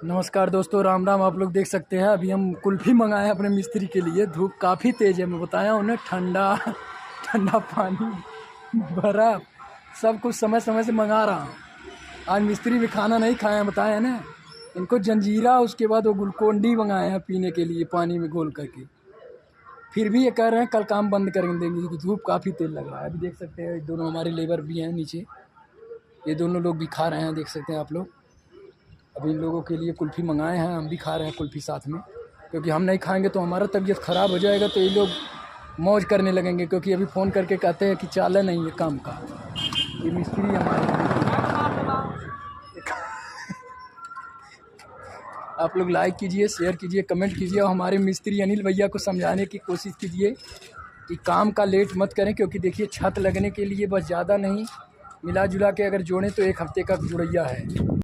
नमस्कार दोस्तों, राम राम। आप लोग देख सकते हैं अभी हम कुल्फ़ी मंगाए हैं अपने मिस्त्री के लिए। धूप काफ़ी तेज़ है, मैं बताया उन्हें। ठंडा ठंडा पानी, बर्फ़, सब कुछ समय समय से मंगा रहा हूँ। आज मिस्त्री भी खाना नहीं खाए हैं, बताया ना। इनको जंजीरा, उसके बाद वो ग्लूकोन-डी मंगाए हैं पीने के लिए, पानी में घोल करके। फिर भी ये कह रहे हैं कल काम बंद कर देंगे क्योंकि धूप काफ़ी तेज़ लग रहा है। अभी देख सकते हैं दोनों हमारे लेबर भी हैं नीचे, ये दोनों लोग भी खा रहे हैं, देख सकते हैं आप लोग। अभी इन लोगों के लिए कुल्फ़ी मंगाए हैं, हम भी खा रहे हैं कुल्फ़ी साथ में, क्योंकि हम नहीं खाएंगे तो हमारा तबीयत ख़राब हो जाएगा। तो ये लोग मौज करने लगेंगे, क्योंकि अभी फ़ोन करके कहते हैं कि चाला नहीं है काम का। ये मिस्त्री हमारे आप लोग लाइक कीजिए, शेयर कीजिए, कमेंट कीजिए और हमारे मिस्त्री अनिल भैया को समझाने की कोशिश कीजिए कि काम का लेट मत करें। क्योंकि देखिए छत लगने के लिए बस ज़्यादा नहीं, मिला जुला के अगर जोड़ें तो 1 हफ़्ते का जुड़ैया है।